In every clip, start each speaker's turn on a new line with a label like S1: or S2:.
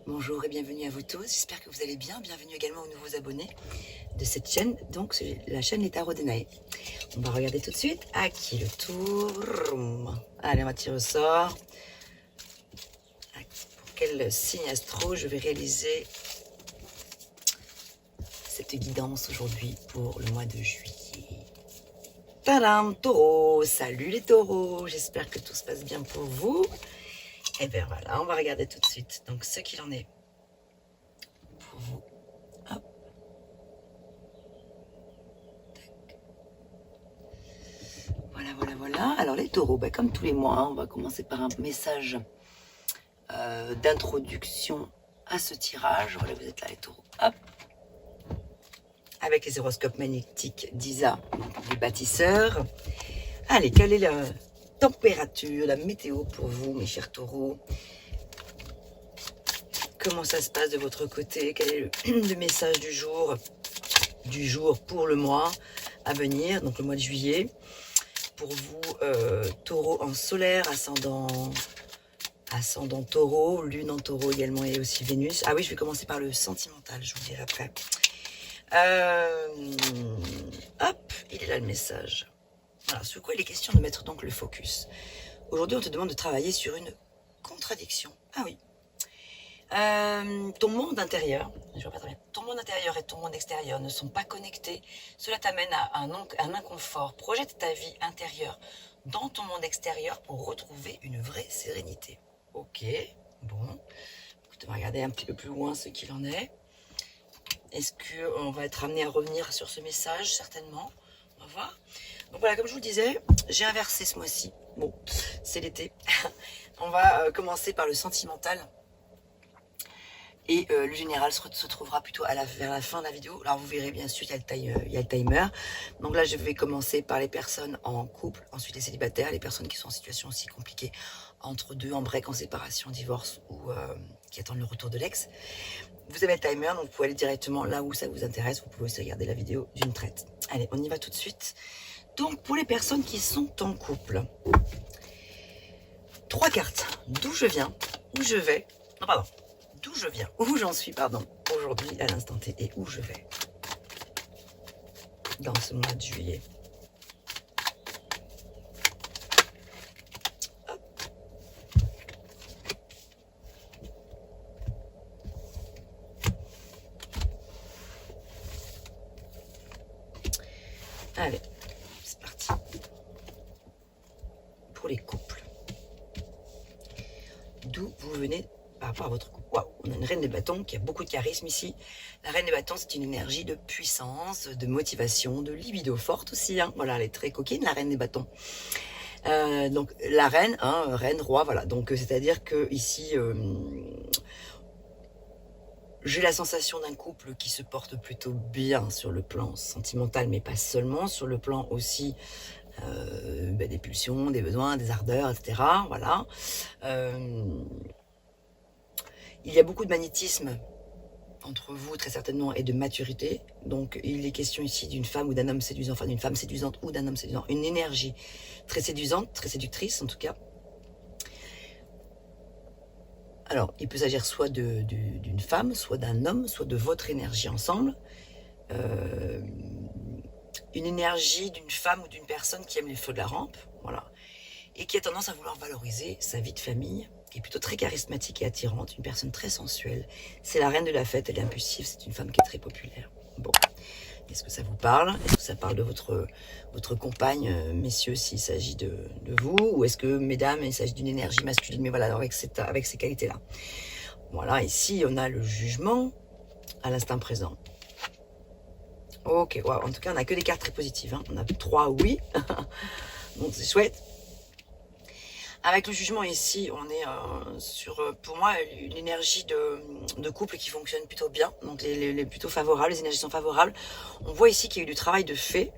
S1: Bonjour et bienvenue à vous tous, j'espère que vous allez bien. Bienvenue également aux nouveaux abonnés de cette chaîne, donc c'est la chaîne Les Tarots d'Enaë. On va regarder tout de suite à qui le tour. Allez, on va tirer au sort. Pour quel signe astro je vais réaliser cette guidance aujourd'hui pour le mois de juillet. Tadam, taureau, salut les taureaux, j'espère que tout se passe bien pour vous. Et bien voilà, on va regarder tout de suite, donc ce qu'il en est pour vous. Hop. Voilà. Alors les taureaux, comme tous les mois, on va commencer par un message d'introduction à ce tirage. Voilà, vous êtes là les taureaux. Hop. Avec les horoscopes magnétiques d'Isa, les bâtisseurs. Allez, quelle est la température, la météo pour vous, mes chers taureaux? Comment ça se passe de votre côté? Quel est le message du jour pour le mois à venir, donc le mois de juillet? Pour vous, taureau en solaire, ascendant taureau, lune en taureau également et aussi Vénus. Ah oui, je vais commencer par le sentimental, je vous dirai après. Hop, il est là le message. Alors, sur quoi il est question de mettre donc le focus? Aujourd'hui, on te demande de travailler sur une contradiction. Ah oui. Ton monde intérieur, je vois pas très bien, ton monde intérieur et ton monde extérieur ne sont pas connectés. Cela t'amène à un inconfort. Projette ta vie intérieure dans ton monde extérieur pour retrouver une vraie sérénité. Ok, bon. Écoute, on va regarder un petit peu plus loin ce qu'il en est. Est-ce qu'on va être amené à revenir sur ce message? Certainement. On va voir. Donc voilà, comme je vous le disais, j'ai inversé ce mois-ci. Bon, c'est l'été. On va commencer par le sentimental. Et le général se trouvera plutôt vers la fin de la vidéo. Alors vous verrez bien sûr, il y a le timer. Donc là, je vais commencer par les personnes en couple, ensuite les célibataires, les personnes qui sont en situation aussi compliquée, entre deux, en break, en séparation, divorce ou qui attendent le retour de l'ex. Vous avez le timer, donc vous pouvez aller directement là où ça vous intéresse. Vous pouvez aussi regarder la vidéo d'une traite. Allez, on y va tout de suite. Donc pour les personnes qui sont en couple, 3 cartes. D'où je viens, où je vais. Non, pardon. D'où je viens, où j'en suis, pardon, aujourd'hui, à l'instant T, et où je vais dans ce mois de juillet. Hop. Allez, c'est parti. Pour les couples. D'où vous venez par rapport à votre couple. Waouh, on a une reine des bâtons qui a beaucoup de charisme ici. La reine des bâtons, c'est une énergie de puissance, de motivation, de libido forte aussi. Hein. Voilà, elle est très coquine, la reine des bâtons. Donc la reine, reine, roi, voilà. Donc c'est-à-dire que ici, j'ai la sensation d'un couple qui se porte plutôt bien sur le plan sentimental, mais pas seulement, sur le plan aussi des pulsions, des besoins, des ardeurs, etc. Voilà. Il y a beaucoup de magnétisme entre vous, très certainement, et de maturité. Donc, il est question ici d'une femme ou d'un homme séduisant, enfin d'une femme séduisante ou d'un homme séduisant. Une énergie très séduisante, très séductrice, en tout cas. Alors, il peut s'agir soit d'une femme, soit d'un homme, soit de votre énergie ensemble. Une énergie d'une femme ou d'une personne qui aime les feux de la rampe, voilà. Et qui a tendance à vouloir valoriser sa vie de famille, qui est plutôt très charismatique et attirante, une personne très sensuelle. C'est la reine de la fête, elle est impulsive, c'est une femme qui est très populaire. Bon, est-ce que ça vous parle? Est-ce que ça parle de votre compagne, messieurs, s'il s'agit de vous? Ou est-ce que, mesdames, il s'agit d'une énergie masculine, mais voilà, avec ces qualités-là. Voilà, ici, on a le jugement à l'instant présent. Ok, wow. En tout cas, on n'a que des cartes très positives. Hein. On a 3 oui, donc c'est chouette. Avec le jugement ici, on est sur, pour moi, une énergie de couple qui fonctionne plutôt bien, donc les plutôt favorables, les énergies sont favorables. On voit ici qu'il y a eu du travail de fait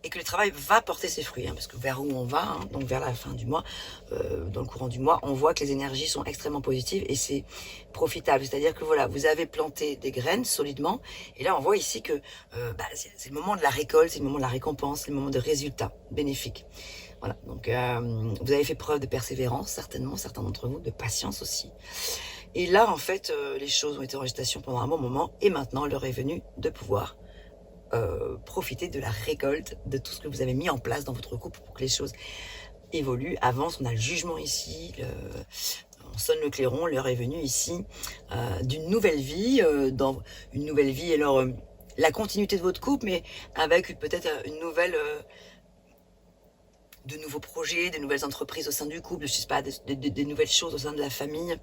S1: et que le travail va porter ses fruits, hein, parce que vers où on va, hein, donc vers la fin du mois, dans le courant du mois, on voit que les énergies sont extrêmement positives et c'est profitable. C'est-à-dire que voilà, vous avez planté des graines solidement et là on voit ici que c'est le moment de la récolte, c'est le moment de la récompense, c'est le moment de résultats bénéfiques. Voilà, donc vous avez fait preuve de persévérance, certainement, certains d'entre vous, de patience aussi. Et là, en fait, les choses ont été en gestation pendant un bon moment. Et maintenant, l'heure est venue de pouvoir profiter de la récolte de tout ce que vous avez mis en place dans votre couple pour que les choses évoluent, avancent. On a le jugement ici, on sonne le clairon, l'heure est venue ici d'une nouvelle vie, dans une nouvelle vie. Alors, la continuité de votre couple, mais avec peut-être une nouvelle... de nouveaux projets, de nouvelles entreprises au sein du couple, je sais pas, des nouvelles choses au sein de la famille.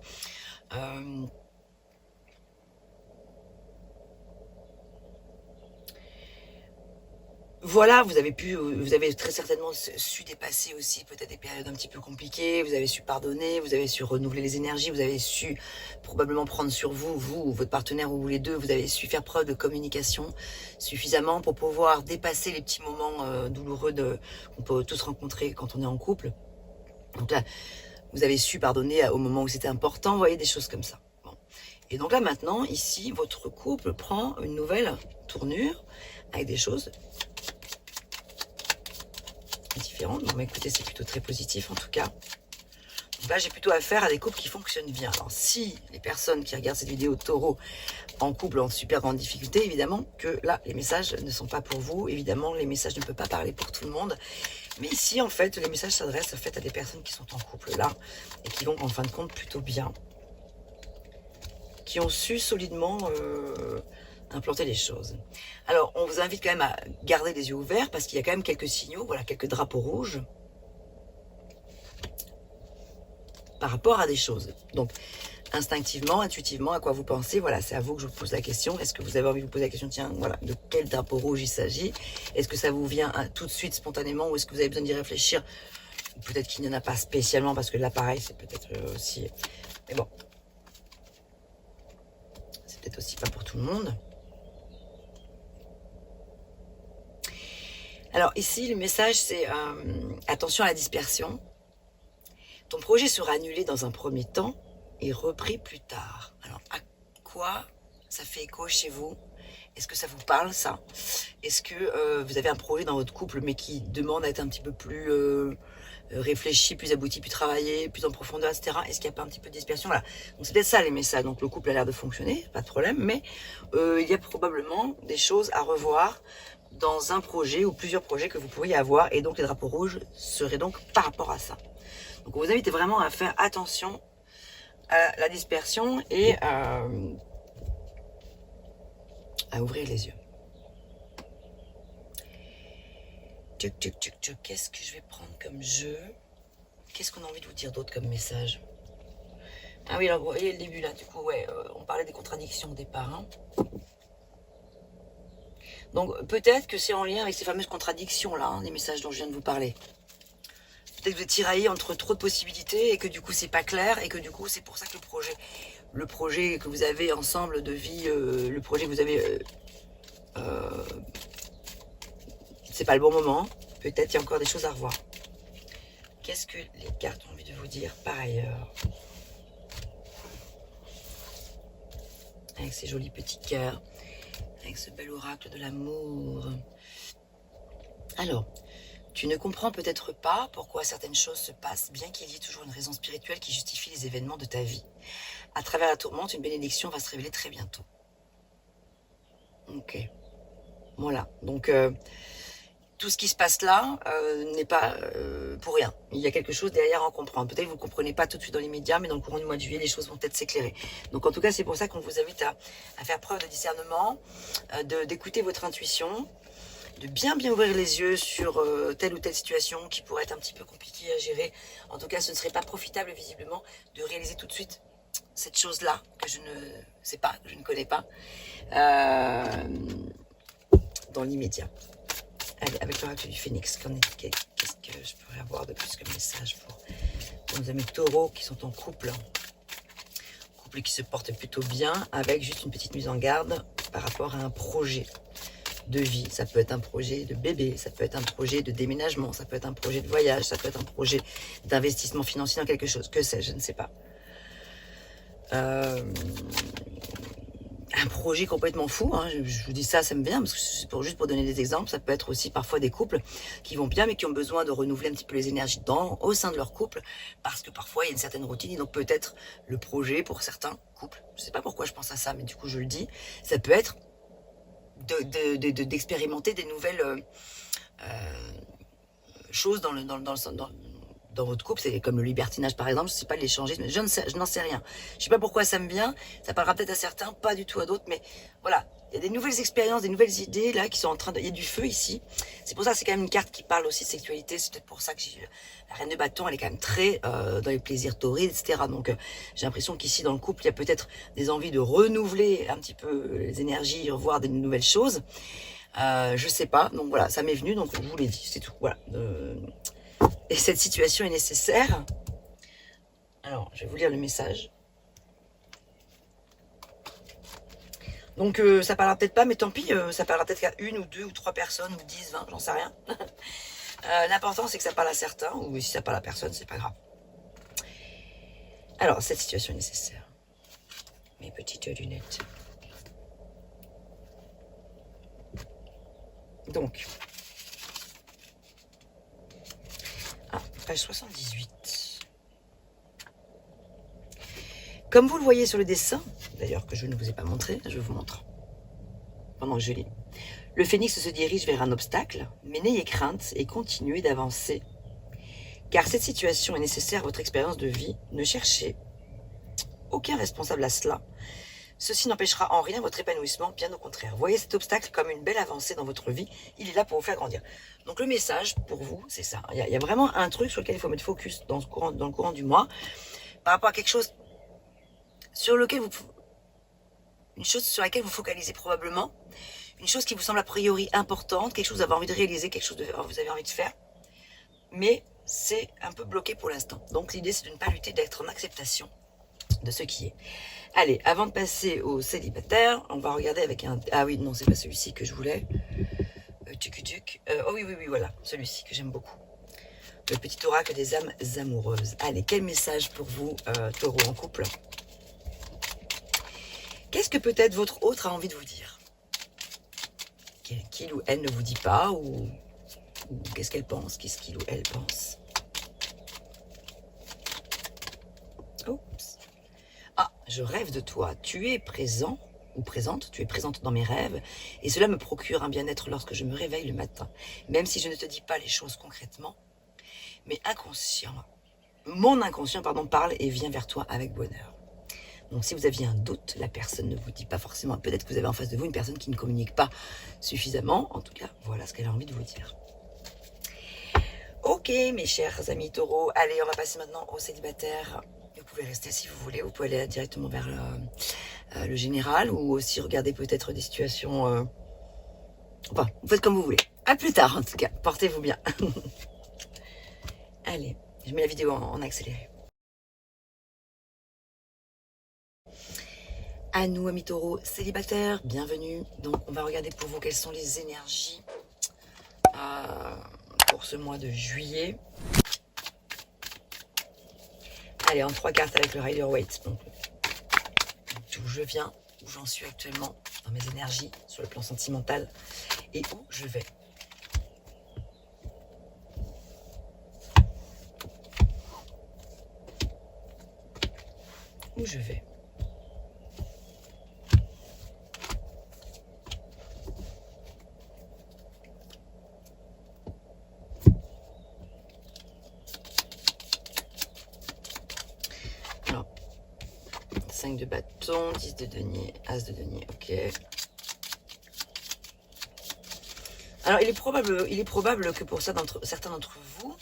S1: Voilà, vous avez très certainement su dépasser aussi peut-être des périodes un petit peu compliquées, vous avez su pardonner, vous avez su renouveler les énergies, vous avez su probablement prendre sur vous, votre partenaire ou vous les deux, vous avez su faire preuve de communication suffisamment pour pouvoir dépasser les petits moments douloureux qu'on peut tous rencontrer quand on est en couple. Donc là, vous avez su pardonner au moment où c'était important, vous voyez, des choses comme ça. Bon. Et donc là maintenant, ici, votre couple prend une nouvelle tournure avec des choses différentes. Bon, mais écoutez, c'est plutôt très positif en tout cas. Donc là, j'ai plutôt affaire à des couples qui fonctionnent bien. Alors, si les personnes qui regardent cette vidéo taureau en couple en super grande difficulté, évidemment que là, les messages ne sont pas pour vous. Évidemment, les messages ne peuvent pas parler pour tout le monde. Mais ici, en fait, les messages s'adressent en fait à des personnes qui sont en couple là et qui vont en fin de compte plutôt bien. Qui ont su solidement implanter les choses. Alors, on vous invite quand même à garder les yeux ouverts parce qu'il y a quand même quelques signaux, voilà, quelques drapeaux rouges par rapport à des choses. Donc, instinctivement, intuitivement, à quoi vous pensez, voilà, c'est à vous que je vous pose la question. Est-ce que vous avez envie de vous poser la question, tiens, voilà, de quel drapeau rouge il s'agit? Est-ce que ça vous vient tout de suite, spontanément, ou est-ce que vous avez besoin d'y réfléchir? Peut-être qu'il n'y en a pas spécialement, parce que là, pareil, c'est peut-être aussi... Mais bon, c'est peut-être aussi pas pour tout le monde. Alors ici, le message, c'est attention à la dispersion. Ton projet sera annulé dans un premier temps et repris plus tard. Alors, à quoi ça fait écho chez vous? Est-ce que ça vous parle, ça? Est-ce que vous avez un projet dans votre couple, mais qui demande à être un petit peu plus réfléchi, plus abouti, plus travaillé, plus en profondeur, etc. Est-ce qu'il n'y a pas un petit peu de dispersion? Voilà. Donc c'est peut-être ça les messages. Donc le couple a l'air de fonctionner, pas de problème, mais il y a probablement des choses à revoir dans un projet ou plusieurs projets que vous pourriez avoir, et donc les drapeaux rouges seraient donc par rapport à ça. Donc on vous invite vraiment à faire attention à la dispersion et à ouvrir les yeux. Qu'est-ce que je vais prendre comme jeu? Qu'est-ce qu'on a envie de vous dire d'autre comme message? Ah oui, alors vous voyez le début là, du coup, ouais, on parlait des contradictions au départ. Hein. Donc peut-être que c'est en lien avec ces fameuses contradictions là, hein, les messages dont je viens de vous parler. Peut-être que vous êtes tiraillé entre trop de possibilités et que du coup c'est pas clair et que du coup c'est pour ça que le projet que vous avez ensemble de vie, le projet que vous avez, c'est pas le bon moment. Peut-être qu'il y a encore des choses à revoir. Qu'est-ce que les cartes ont envie de vous dire par ailleurs? Avec ces jolis petits cœurs, avec ce bel oracle de l'amour. Alors, tu ne comprends peut-être pas pourquoi certaines choses se passent, bien qu'il y ait toujours une raison spirituelle qui justifie les événements de ta vie. À travers la tourmente, une bénédiction va se révéler très bientôt. Ok. Voilà. Donc, tout ce qui se passe là n'est pas pour rien. Il y a quelque chose derrière à en comprendre. Peut-être que vous ne comprenez pas tout de suite dans l'immédiat, mais dans le courant du mois de juillet, les choses vont peut-être s'éclairer. Donc en tout cas, c'est pour ça qu'on vous invite à faire preuve de discernement, d'écouter votre intuition, de bien ouvrir les yeux sur telle ou telle situation qui pourrait être un petit peu compliquée à gérer. En tout cas, ce ne serait pas profitable visiblement de réaliser tout de suite cette chose-là que je ne sais pas, que je ne connais pas, dans l'immédiat. Allez, avec l'oracle du phénix, qu'est-ce que je pourrais avoir de plus comme message pour nos amis taureaux qui sont en couple? Couple qui se porte plutôt bien, avec juste une petite mise en garde par rapport à un projet de vie. Ça peut être un projet de bébé, ça peut être un projet de déménagement, ça peut être un projet de voyage, ça peut être un projet d'investissement financier dans quelque chose. Que sais-je, je ne sais pas. Ah un projet complètement fou, hein. Je vous dis ça, ça me vient, parce que c'est juste pour donner des exemples. Ça peut être aussi parfois des couples qui vont bien, mais qui ont besoin de renouveler un petit peu les énergies au sein de leur couple, parce que parfois il y a une certaine routine, et donc peut-être le projet pour certains couples, je sais pas pourquoi je pense à ça, mais du coup je le dis, ça peut être d'expérimenter des nouvelles choses dans votre couple. C'est comme le libertinage par exemple, je ne sais pas l'échangisme, je n'en sais rien. Je ne sais pas pourquoi ça me vient, ça parlera peut-être à certains, pas du tout à d'autres, mais voilà, il y a des nouvelles expériences, des nouvelles idées là qui sont en train de... Il y a du feu ici, c'est pour ça que c'est quand même une carte qui parle aussi de sexualité, c'est peut-être pour ça que la reine de bâton, elle est quand même très dans les plaisirs torrides, etc. Donc j'ai l'impression qu'ici dans le couple, il y a peut-être des envies de renouveler un petit peu les énergies, revoir des nouvelles choses. Je sais pas, donc voilà, ça m'est venu, donc je vous l'ai dit, c'est tout. Voilà. Et cette situation est nécessaire. Alors, je vais vous lire le message. Donc, ça parlera peut-être pas, mais tant pis, ça parlera peut-être qu'à 1 ou 2 ou 3 personnes, ou 10, 20, j'en sais rien. L'important, c'est que ça parle à certains, ou si ça parle à personne, c'est pas grave. Alors, cette situation est nécessaire. Mes petites lunettes. Donc, page 78. Comme vous le voyez sur le dessin, d'ailleurs que je ne vous ai pas montré, je vous montre pendant que je lis. Le phénix se dirige vers un obstacle, mais n'ayez crainte et continuez d'avancer. Car cette situation est nécessaire à votre expérience de vie. Ne cherchez aucun responsable à cela. Ceci n'empêchera en rien votre épanouissement, bien au contraire. Voyez cet obstacle comme une belle avancée dans votre vie. Il est là pour vous faire grandir. Donc le message pour vous, c'est ça. Il y a vraiment un truc sur lequel il faut mettre focus dans le courant du mois, par rapport à quelque chose sur lequel une chose sur laquelle vous focalisez probablement, une chose qui vous semble a priori importante, quelque chose que vous avez envie de réaliser, quelque chose que vous avez envie de faire, mais c'est un peu bloqué pour l'instant. Donc l'idée, c'est de ne pas lutter, d'être en acceptation de ce qui est. Allez, avant de passer au célibataire, on va regarder avec un... Ah oui, non, c'est pas celui-ci que je voulais. Oh oui, voilà, celui-ci que j'aime beaucoup. Le petit oracle des âmes amoureuses. Allez, quel message pour vous, taureau en couple? Qu'est-ce que peut-être votre autre a envie de vous dire? Qu'il ou elle ne vous dit pas, ou qu'est-ce qu'elle pense? Qu'est-ce qu'il ou elle pense? Oups. Ah, je rêve de toi. Tu es présent ou présente, tu es présente dans mes rêves, et cela me procure un bien-être lorsque je me réveille le matin. Même si je ne te dis pas les choses concrètement, mais mon inconscient, parle et vient vers toi avec bonheur. Donc si vous aviez un doute, la personne ne vous dit pas forcément, peut-être que vous avez en face de vous une personne qui ne communique pas suffisamment, en tout cas, voilà ce qu'elle a envie de vous dire. Ok, mes chers amis taureaux, allez, on va passer maintenant aux célibataires. Vous pouvez rester si vous voulez, vous pouvez aller directement vers le général, ou aussi regarder peut-être des situations... Enfin, vous faites comme vous voulez. À plus tard en tout cas, portez-vous bien. Allez, je mets la vidéo en accéléré. À nous, amis taureaux célibataires, bienvenue. Donc, on va regarder pour vous quelles sont les énergies pour ce mois de juillet. Allez, en 3 cartes avec le Rider-Waite. Donc, d'où je viens, où j'en suis actuellement dans mes énergies sur le plan sentimental et où je vais. Où je vais. Alors, 5 de bâton, 10 de denier, as de denier, ok. Alors, il est probable que pour certains d'entre vous,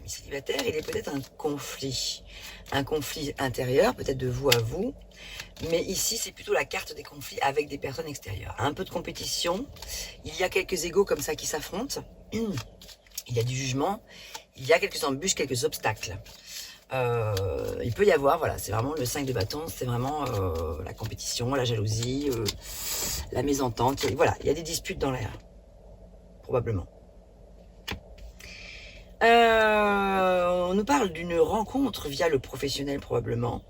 S1: mes célibataires, il y ait peut-être un conflit intérieur, peut-être de vous à vous, mais ici, c'est plutôt la carte des conflits avec des personnes extérieures. Un peu de compétition, il y a quelques égos comme ça qui s'affrontent, il y a du jugement, il y a quelques embûches, quelques obstacles. Il peut y avoir, voilà, c'est vraiment le 5 de bâton, c'est vraiment la compétition, la jalousie, la mésentente, et voilà, il y a des disputes dans l'air. Probablement. On nous parle d'une rencontre via le professionnel probablement,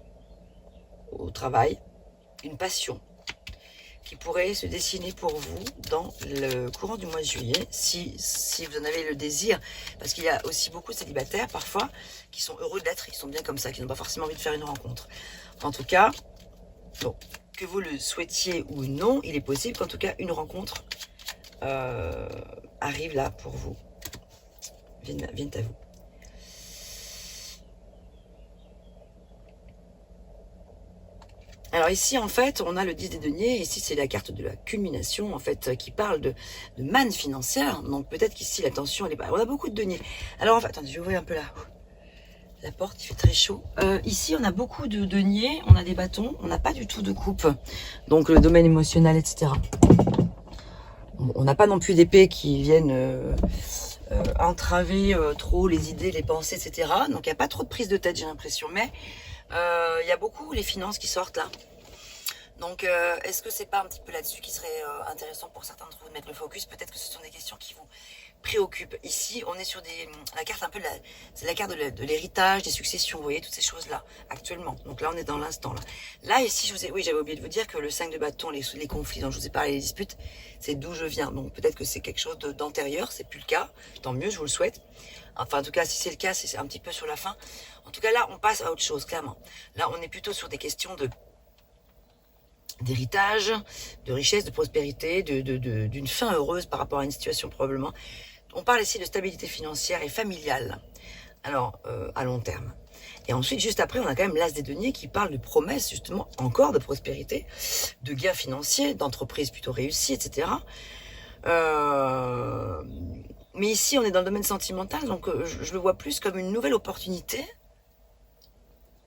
S1: au travail, une passion. qui pourrait se dessiner pour vous dans le courant du mois de juillet, si vous en avez le désir, parce qu'il y a aussi beaucoup de célibataires parfois qui sont heureux d'être, ils sont bien comme ça, qui n'ont pas forcément envie de faire une rencontre. En tout cas, bon, que vous le souhaitiez ou non, il est possible qu'en tout cas une rencontre arrive là pour vous, vienne à vous. Alors ici, en fait, on a le 10 des deniers. Ici, c'est la carte de la culmination, en fait, qui parle de manne financière. Donc peut-être qu'ici, la tension, elle est pas... On a beaucoup de deniers. Alors, en fait, attendez, je vais ouvrir un peu la porte, il fait très chaud. Ici, on a beaucoup de deniers, on a des bâtons, on n'a pas du tout de coupe. Donc le domaine émotionnel, etc. On n'a pas non plus d'épées qui viennent entraver trop les idées, les pensées, etc. Donc il n'y a pas trop de prise de tête, j'ai l'impression. Mais il y a beaucoup les finances qui sortent là. Donc est-ce que c'est pas un petit peu là-dessus qui serait intéressant pour certains d'entre vous de mettre le focus? Peut-être que ce sont des questions qui vous préoccupent. Ici, on est sur la carte un peu c'est la carte de l'héritage, des successions, vous voyez, toutes ces choses-là, actuellement. Donc là, on est dans l'instant, là. Là, ici, oui, j'avais oublié de vous dire que le 5 de bâton, les conflits dont je vous ai parlé, les disputes, c'est d'où je viens. Donc peut-être que c'est quelque chose d'antérieur, c'est plus le cas. Tant mieux, je vous le souhaite. Enfin, en tout cas, si c'est le cas, c'est un petit peu sur la fin. En tout cas, là, on passe à autre chose, clairement. Là, on est plutôt sur des questions d'héritage, de richesse, de prospérité, d'une fin heureuse par rapport à une situation probablement. On parle ici de stabilité financière et familiale, alors à long terme. Et ensuite, juste après, on a quand même l'as des deniers qui parle de promesses, justement, encore de prospérité, de gains financiers, d'entreprises plutôt réussies, etc. Mais ici, on est dans le domaine sentimental, donc je le vois plus comme une nouvelle opportunité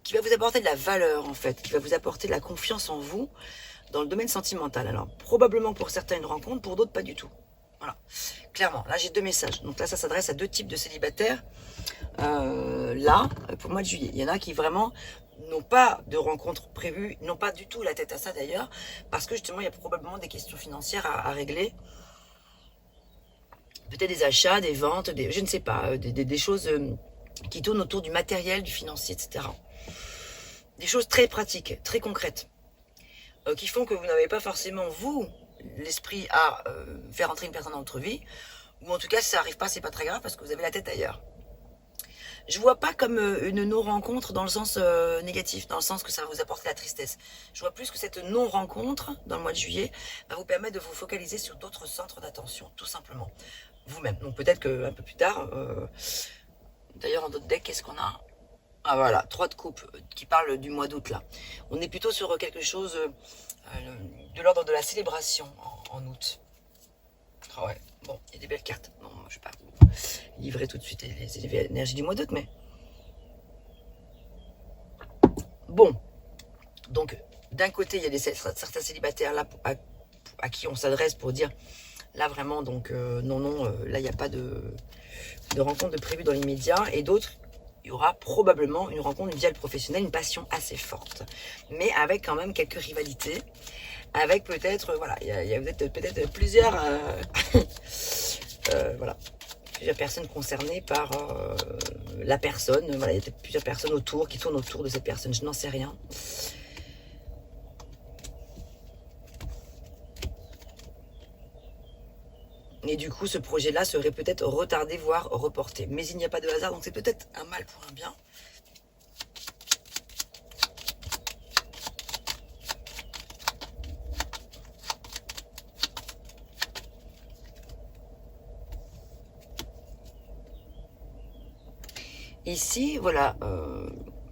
S1: qui va vous apporter de la valeur, en fait, qui va vous apporter de la confiance en vous dans le domaine sentimental. Alors, probablement pour certains une rencontre, pour d'autres pas du tout. Voilà, clairement, là j'ai deux messages. Donc là, ça s'adresse à deux types de célibataires. Là, pour le mois de juillet, il y en a qui vraiment n'ont pas de rencontre prévue, n'ont pas du tout la tête à ça d'ailleurs, parce que justement, il y a probablement des questions financières à régler. Peut-être des achats, des ventes, je ne sais pas, des choses qui tournent autour du matériel, du financier, etc. Des choses très pratiques, très concrètes, qui font que vous n'avez pas forcément, vous, l'esprit à faire entrer une personne dans votre vie, ou en tout cas si ça n'arrive pas, c'est pas très grave parce que vous avez la tête ailleurs. Je vois pas comme une non-rencontre dans le sens négatif, dans le sens que ça va vous apporter la tristesse. Je vois plus que cette non-rencontre dans le mois de juillet va vous permettre de vous focaliser sur d'autres centres d'attention, tout simplement. Vous-même. Donc peut-être qu'un peu plus tard, d'ailleurs en d'autres decks, qu'est-ce qu'on a? Ah voilà, 3 de coupe qui parle du mois d'août là. On est plutôt sur quelque chose de l'ordre de la célébration en août. Ah ouais, bon, il y a des belles cartes. Non, je ne vais pas vous livrer tout de suite les énergies du mois d'août, mais... Bon, donc d'un côté, il y a certains célibataires là à qui on s'adresse pour dire, là vraiment, donc non, là il n'y a pas de rencontre de prévue dans l'immédiat, et d'autres, il y aura probablement une rencontre, une vie professionnelle, une passion assez forte, mais avec quand même quelques rivalités, avec peut-être, voilà, il y a peut-être plusieurs, voilà, plusieurs personnes concernées par la personne, voilà, il y a peut-être plusieurs personnes autour, qui tournent autour de cette personne, je n'en sais rien. Et du coup, ce projet-là serait peut-être retardé, voire reporté. Mais il n'y a pas de hasard, donc c'est peut-être un mal pour un bien. Ici, voilà,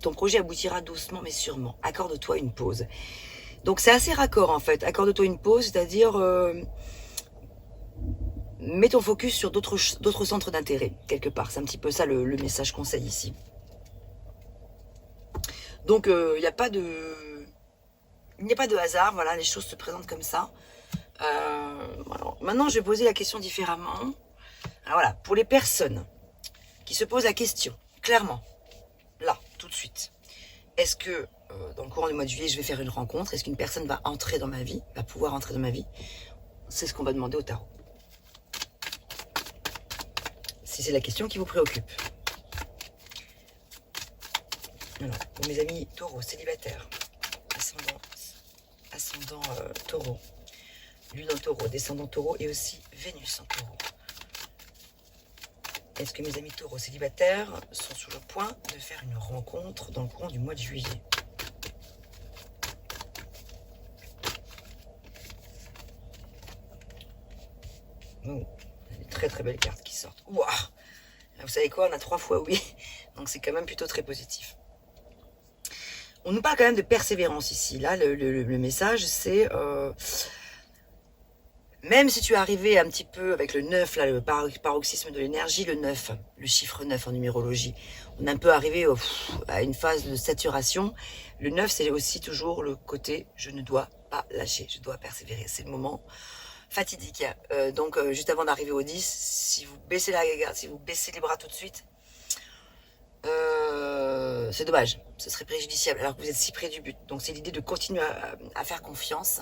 S1: ton projet aboutira doucement mais sûrement. Accorde-toi une pause. Donc c'est assez raccord en fait. Accorde-toi une pause, c'est-à-dire... mets ton focus sur d'autres centres d'intérêt, quelque part. C'est un petit peu ça le message conseil ici. Donc, il n'y a pas de hasard, voilà, les choses se présentent comme ça. Alors, maintenant, je vais poser la question différemment. Alors voilà, pour les personnes qui se posent la question, clairement, là, tout de suite, est-ce que dans le courant du mois de juillet, je vais faire une rencontre? Est-ce qu'une personne va entrer dans ma vie, va pouvoir entrer dans ma vie? C'est ce qu'on va demander au tarot. Si c'est la question qui vous préoccupe. Alors, pour mes amis taureaux, célibataires, ascendant taureau, Lune en taureau, descendant taureau et aussi Vénus en taureau. Est-ce que mes amis taureaux célibataires sont sur le point de faire une rencontre dans le courant du mois de juillet? Oh, des très très belles cartes qui sortent. Wow, vous savez quoi, on a 3 fois oui, donc c'est quand même plutôt très positif. On nous parle quand même de persévérance ici. Là, le message, c'est... même si tu es arrivé un petit peu avec le 9, là, le paroxysme de l'énergie, le 9, le chiffre 9 en numérologie, on est un peu arrivé à une phase de saturation. Le 9, c'est aussi toujours le côté « je ne dois pas lâcher, je dois persévérer ». C'est le moment fatidique. Donc, juste avant d'arriver au 10, si vous baissez la garde, si vous baissez les bras tout de suite, c'est dommage, ce serait préjudiciable alors que vous êtes si près du but. Donc, c'est l'idée de continuer à faire confiance,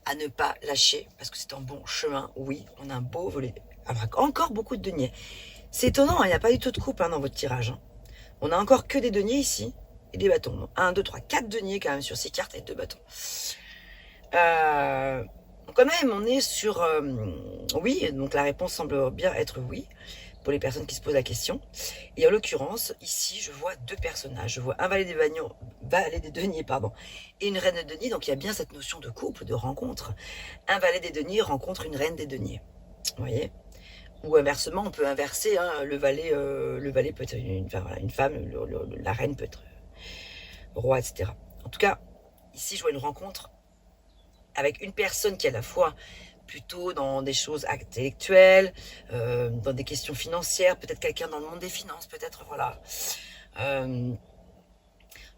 S1: à ne pas lâcher, parce que c'est un bon chemin. Oui, on a un beau volet. Alors, encore beaucoup de deniers. C'est étonnant, il n'y a pas du tout de coupe dans votre tirage. On a encore que des deniers ici, et des bâtons. Donc, 1, 2, 3, 4 deniers quand même sur 6 cartes et 2 bâtons. Donc quand même, on est sur oui, donc la réponse semble bien être oui, pour les personnes qui se posent la question. Et en l'occurrence, ici, je vois 2 personnages. Je vois un valet des deniers, pardon, et une reine de deniers. Donc il y a bien cette notion de couple, de rencontre. Un valet des deniers rencontre une reine des deniers. Vous voyez? Ou inversement, on peut inverser. Hein, le valet peut être une femme, la reine peut être roi, etc. En tout cas, ici, je vois une rencontre avec une personne qui est à la fois plutôt dans des choses intellectuelles, dans des questions financières, peut-être quelqu'un dans le monde des finances, peut-être, voilà. Dans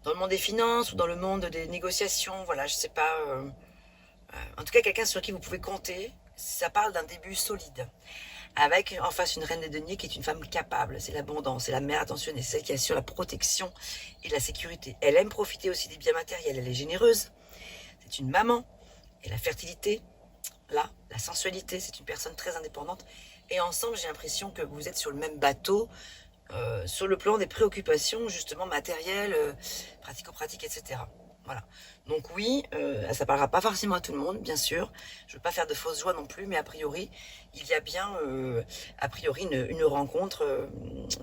S1: le monde des finances ou dans le monde des négociations, voilà, je sais pas. En tout cas, quelqu'un sur qui vous pouvez compter. Ça parle d'un début solide. Avec en face une reine des deniers qui est une femme capable, c'est l'abondance, c'est la mère attentionnée, c'est celle qui assure la protection et la sécurité. Elle aime profiter aussi des biens matériels, elle est généreuse, c'est une maman, et la fertilité, là, la sensualité, c'est une personne très indépendante. Et ensemble, j'ai l'impression que vous êtes sur le même bateau, sur le plan des préoccupations, justement, matérielles, pratico-pratiques, etc. Voilà. Donc oui, ça parlera pas forcément à tout le monde, bien sûr. Je veux pas faire de fausses joies non plus, mais a priori, il y a bien, a priori, une rencontre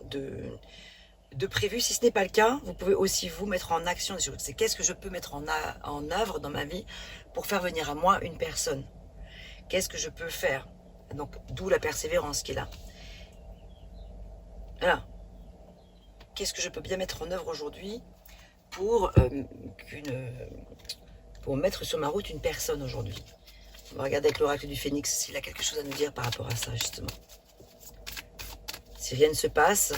S1: de prévu. Si ce n'est pas le cas, vous pouvez aussi vous mettre en action. C'est qu'est-ce que je peux mettre en œuvre dans ma vie pour faire venir à moi une personne. Qu'est-ce que je peux faire? Donc, d'où la persévérance qui est là. Voilà. Qu'est-ce que je peux bien mettre en œuvre aujourd'hui pour mettre sur ma route une personne aujourd'hui? On va regarder avec l'oracle du Phénix s'il a quelque chose à nous dire par rapport à ça, justement. Si rien ne se passe,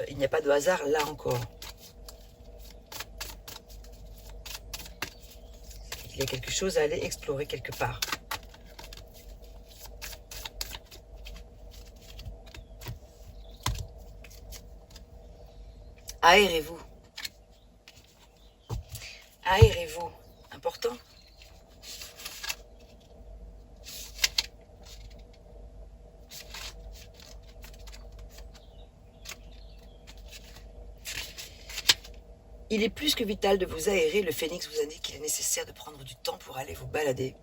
S1: il n'y a pas de hasard là encore. Il y a quelque chose à aller explorer quelque part. Aérez-vous. Aérez-vous. Important. Il est plus que vital de vous aérer. Le Phénix vous indique qu'il est nécessaire de prendre du temps pour aller vous balader,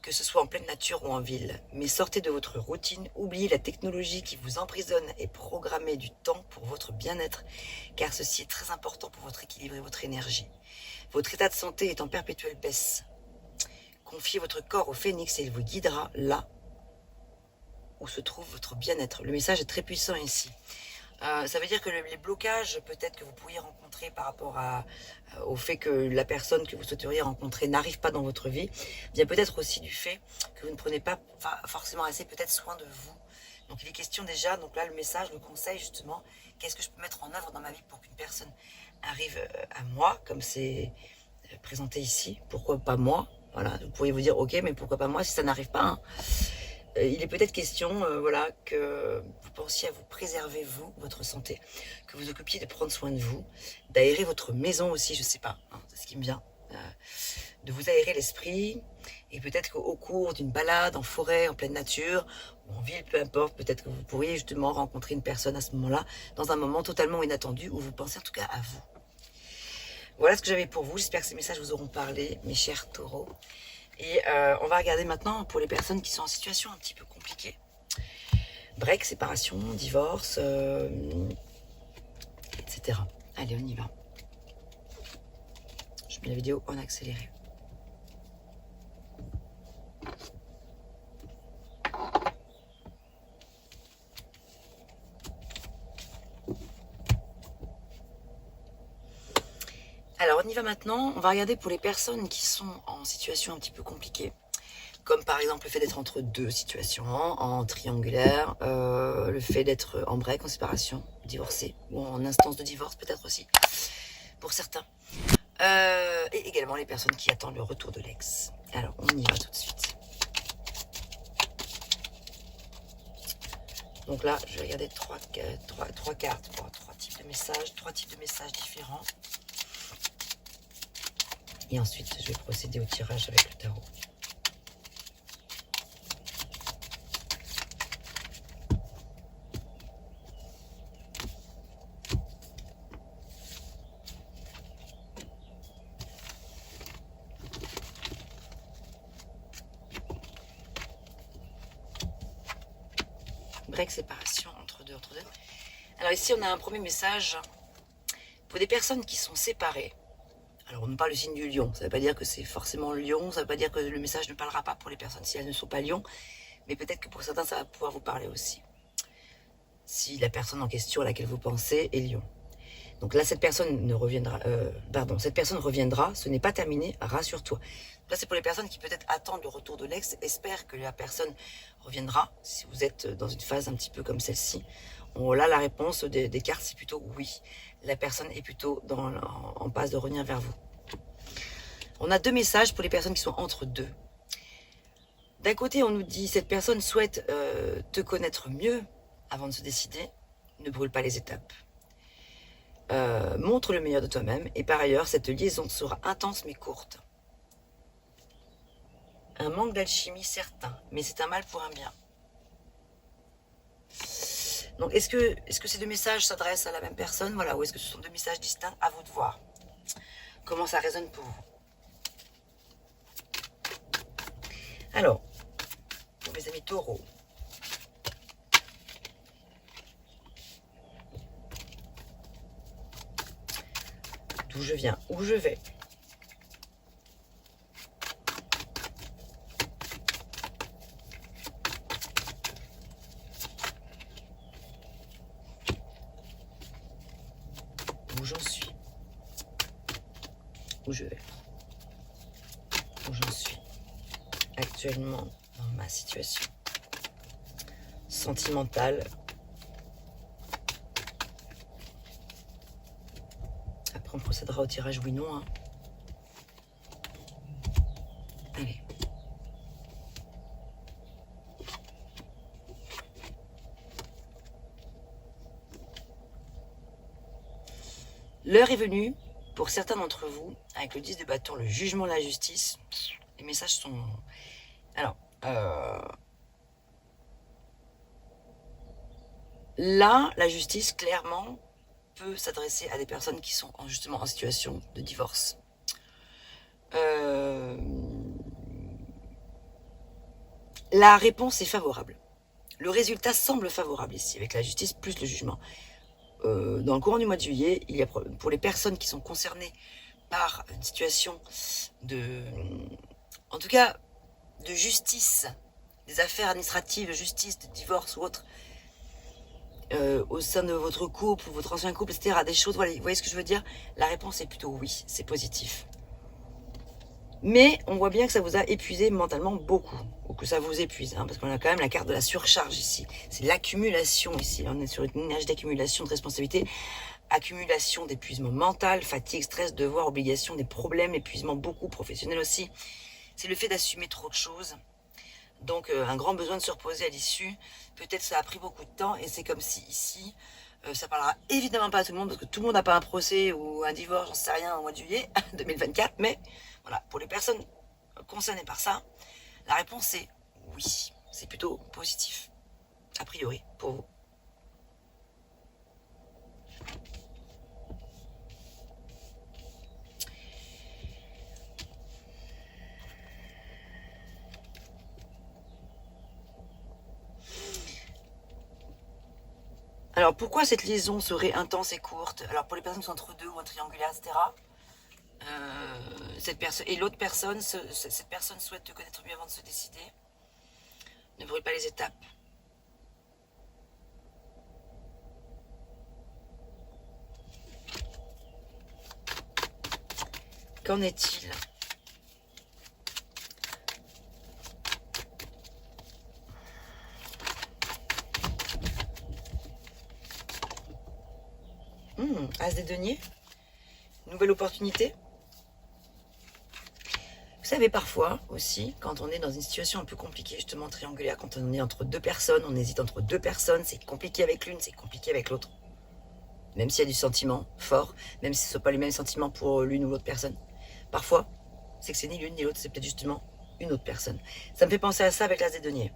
S1: que ce soit en pleine nature ou en ville. Mais sortez de votre routine, oubliez la technologie qui vous emprisonne et programmez du temps pour votre bien-être, car ceci est très important pour votre équilibre et votre énergie. Votre état de santé est en perpétuelle baisse. Confiez votre corps au Phénix et il vous guidera là où se trouve votre bien-être. Le message est très puissant ici. Ça veut dire que les blocages peut-être que vous pourriez rencontrer par rapport au fait que la personne que vous souhaiteriez rencontrer n'arrive pas dans votre vie, vient peut-être aussi du fait que vous ne prenez pas forcément assez peut-être soin de vous. Donc il est question déjà, donc là le message, le conseil justement, qu'est-ce que je peux mettre en œuvre dans ma vie pour qu'une personne arrive à moi, comme c'est présenté ici, pourquoi pas moi? Voilà, vous pourriez vous dire ok, mais pourquoi pas moi si ça n'arrive pas, hein. Il est peut-être question, voilà, que vous pensiez à vous préserver, vous, votre santé, que vous occupiez de prendre soin de vous, d'aérer votre maison aussi, je sais pas, hein, c'est ce qui me vient, de vous aérer l'esprit, et peut-être qu'au cours d'une balade en forêt, en pleine nature, ou en ville, peu importe, peut-être que vous pourriez justement rencontrer une personne à ce moment-là, dans un moment totalement inattendu, où vous pensez en tout cas à vous. Voilà ce que j'avais pour vous, j'espère que ces messages vous auront parlé, mes chers taureaux. Et on va regarder maintenant pour les personnes qui sont en situation un petit peu compliquée. Break, séparation, divorce, etc. Allez, on y va. Je mets la vidéo en accéléré. Alors, on y va maintenant. On va regarder pour les personnes qui sont en situation un petit peu compliquée. Comme par exemple le fait d'être entre deux situations, en triangulaire, le fait d'être en break, en séparation, divorcé, ou en instance de divorce peut-être aussi, pour certains. Et également les personnes qui attendent le retour de l'ex. Alors, on y va tout de suite. Donc là, je vais regarder trois cartes pour trois types de messages différents. Et ensuite, je vais procéder au tirage avec le tarot. Break, séparation entre deux. Alors ici, on a un premier message pour des personnes qui sont séparées. Alors, on me parle du signe du lion. Ça ne veut pas dire que c'est forcément le lion. Ça ne veut pas dire que le message ne parlera pas pour les personnes si elles ne sont pas lion. Mais peut-être que pour certains, ça va pouvoir vous parler aussi. Si la personne en question à laquelle vous pensez est lion. Donc là, cette personne reviendra. Cette personne reviendra. Ce n'est pas terminé. Rassure-toi. Là, c'est pour les personnes qui peut-être attendent le retour de l'ex. Espèrent que la personne reviendra. Si vous êtes dans une phase un petit peu comme celle-ci. Là, la réponse des cartes, c'est plutôt oui. La personne est plutôt en passe de revenir vers vous. On a deux messages pour les personnes qui sont entre deux. D'un côté, on nous dit cette personne souhaite te connaître mieux avant de se décider. Ne brûle pas les étapes. Montre le meilleur de toi-même. Et par ailleurs, cette liaison sera intense mais courte. Un manque d'alchimie certain, mais c'est un mal pour un bien. Donc, est-ce que ces deux messages s'adressent à la même personne, voilà, ou est-ce que ce sont deux messages distincts? À vous de voir. Comment ça résonne pour vous. Alors, pour mes amis taureaux. D'où je viens, où je vais. Où j'en suis. Où je vais. Où j'en suis. Actuellement dans ma situation sentimentale. Après, on procédera au tirage oui-non. Hein. Allez. L'heure est venue, pour certains d'entre vous, avec le 10 de bâton, le jugement de la justice. Les messages sont... Alors, là, la justice, clairement, peut s'adresser à des personnes qui sont justement en situation de divorce. La réponse est favorable. Le résultat semble favorable ici, avec la justice plus le jugement. Dans le courant du mois de juillet, il y a pour les personnes qui sont concernées par une situation de... En tout cas, de justice, des affaires administratives, de justice, de divorce ou autre, au sein de votre couple, votre ancien couple, etc., des choses, voilà, vous voyez ce que je veux dire? La réponse est plutôt oui, c'est positif. Mais on voit bien que ça vous a épuisé mentalement beaucoup, ou que ça vous épuise, hein, parce qu'on a quand même la carte de la surcharge ici. C'est l'accumulation ici, on est sur une énergie d'accumulation de responsabilité, accumulation d'épuisement mental, fatigue, stress, devoir, obligation, des problèmes, épuisement beaucoup professionnel aussi. C'est le fait d'assumer trop de choses. Donc un grand besoin de se reposer à l'issue. Peut-être ça a pris beaucoup de temps et c'est comme si ici, ça parlera évidemment pas à tout le monde parce que tout le monde n'a pas un procès ou un divorce, j'en sais rien, au mois de juillet 2024. Mais voilà, pour les personnes concernées par ça, la réponse est oui. C'est plutôt positif, a priori, pour vous. Alors, pourquoi cette liaison serait intense et courte? Alors, pour les personnes qui sont entre deux ou en triangulaire, etc., cette personne et l'autre personne, cette personne souhaite te connaître mieux avant de se décider. Ne brûle pas les étapes. Qu'en est-il? As des deniers. Nouvelle opportunité. Vous savez, parfois aussi, quand on est dans une situation un peu compliquée, justement triangulaire, quand on est entre deux personnes, on hésite entre deux personnes, c'est compliqué avec l'une, c'est compliqué avec l'autre. Même s'il y a du sentiment fort, même si ce ne sont pas les mêmes sentiments pour l'une ou l'autre personne. Parfois, c'est que c'est ni l'une ni l'autre, c'est peut-être justement une autre personne. Ça me fait penser à ça avec l'as des deniers.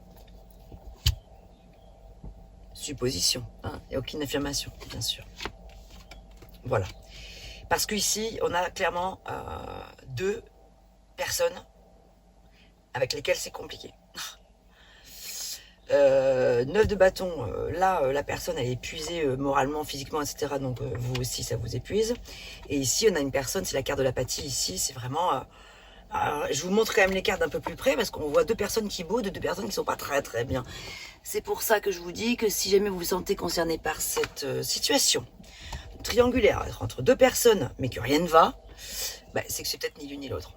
S1: Supposition, hein, et aucune affirmation, bien sûr. Voilà. Parce qu'ici, on a clairement deux personnes avec lesquelles c'est compliqué. 9 de bâton, là, la personne, elle est épuisée moralement, physiquement, etc. Donc, vous aussi, ça vous épuise. Et ici, on a une personne, c'est la carte de l'apathie. Ici, c'est vraiment... je vous montre quand même les cartes d'un peu plus près, parce qu'on voit deux personnes qui boudent, deux personnes qui ne sont pas très très bien. C'est pour ça que je vous dis que si jamais vous vous sentez concerné par cette situation triangulaire, entre deux personnes, mais que rien ne va, bah, c'est que c'est peut-être ni l'une ni l'autre.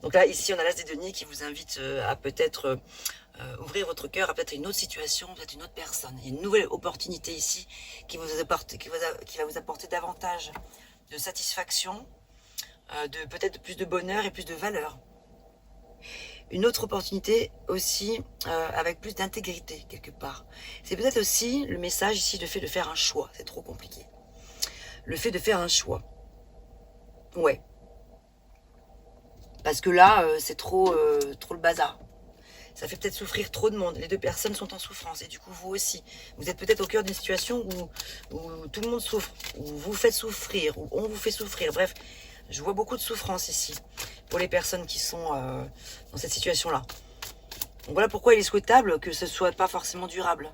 S1: Donc là, ici, on a l'as des deniers qui vous invite à peut-être ouvrir votre cœur à peut-être une autre situation, peut-être une autre personne. Il y a une nouvelle opportunité ici qui va vous apporter davantage de satisfaction, de peut-être plus de bonheur et plus de valeur. Une autre opportunité aussi avec plus d'intégrité quelque part. C'est peut-être aussi le message ici, le fait de faire un choix. C'est trop compliqué. Le fait de faire un choix. Ouais. Parce que là, c'est trop le bazar. Ça fait peut-être souffrir trop de monde. Les deux personnes sont en souffrance. Et du coup, vous aussi. Vous êtes peut-être au cœur d'une situation où tout le monde souffre. Où vous faites souffrir. Où on vous fait souffrir. Bref, je vois beaucoup de souffrance ici. Pour les personnes qui sont dans cette situation-là. Donc voilà pourquoi il est souhaitable que ce ne soit pas forcément durable.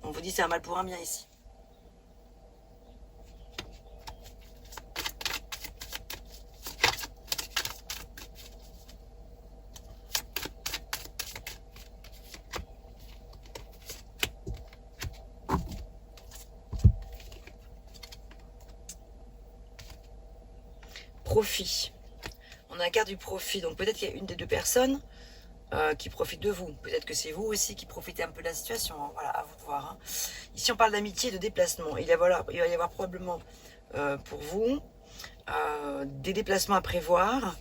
S1: On vous dit c'est un mal pour un bien ici. Profit. On a la carte du profit. Donc peut-être qu'il y a une des deux personnes qui profite de vous. Peut-être que c'est vous aussi qui profitez un peu de la situation. Hein. Voilà, à vous de voir. Hein. Ici, on parle d'amitié et de déplacement. Il va y avoir probablement pour vous des déplacements à prévoir.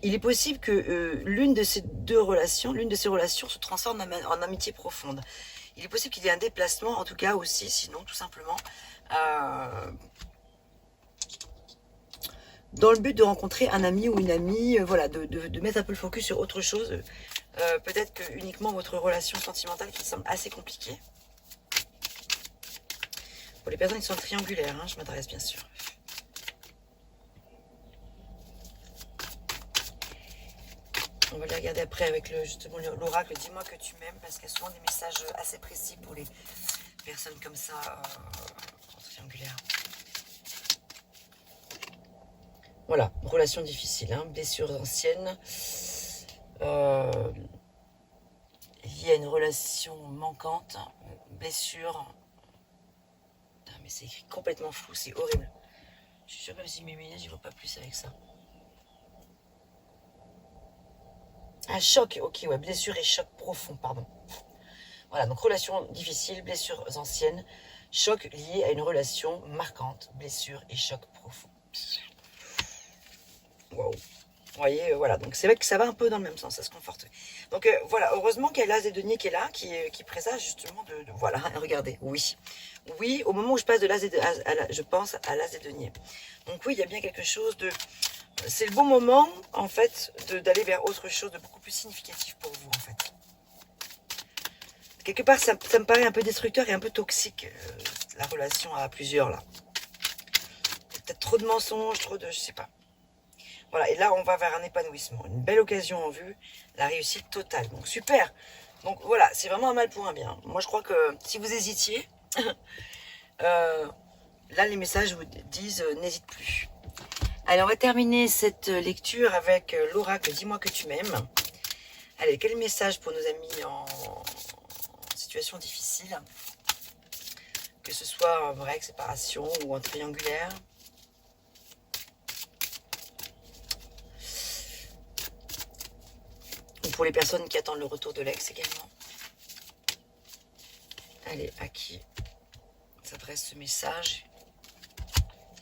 S1: Il est possible que l'une de ces relations se transforme en amitié profonde. Il est possible qu'il y ait un déplacement, en tout cas aussi, sinon tout simplement, dans le but de rencontrer un ami ou une amie, voilà, de mettre un peu le focus sur autre chose. Peut-être que uniquement votre relation sentimentale qui semble assez compliquée. Pour les personnes qui sont triangulaires, hein, je m'adresse bien sûr. On va les regarder après avec justement l'oracle. Dis-moi que tu m'aimes, parce qu'il y a souvent des messages assez précis pour les personnes comme ça, en triangulaire. Voilà, relation difficile, hein, blessures anciennes, liées à une relation manquante, blessure. Putain, mais c'est écrit complètement flou, c'est horrible. Je suis sûre que si mes lunettes, j'y vois pas plus avec ça. Un choc, ok, ouais, blessure et choc profond, pardon. Voilà, donc relation difficile, blessures anciennes, choc lié à une relation marquante, blessure et choc profond. Waouh. Vous voyez, voilà, donc c'est vrai que ça va un peu dans le même sens, ça se conforte. Donc voilà, heureusement qu'il y a l'as des deniers qui est là, qui présage justement voilà, regardez, oui. Oui, au moment où je passe de l'as je pense à l'as des deniers. Donc oui, il y a bien quelque chose de... C'est le bon moment, en fait, d'aller vers autre chose de beaucoup plus significatif pour vous, en fait. Quelque part, ça me paraît un peu destructeur et un peu toxique, la relation à plusieurs, là. Peut-être trop de mensonges, trop de... je sais pas. Voilà, et là, on va vers un épanouissement. Une belle occasion en vue, la réussite totale. Donc, super. Donc voilà, c'est vraiment un mal pour un bien. Moi je crois que si vous hésitiez, là les messages vous disent n'hésite plus. Allez, on va terminer cette lecture avec l'oracle Dis-moi que tu m'aimes. Allez, quel message pour nos amis en situation difficile, que ce soit en vraie séparation ou en triangulaire. Ou pour les personnes qui attendent le retour de l'ex également. Allez, à qui s'adresse ce message?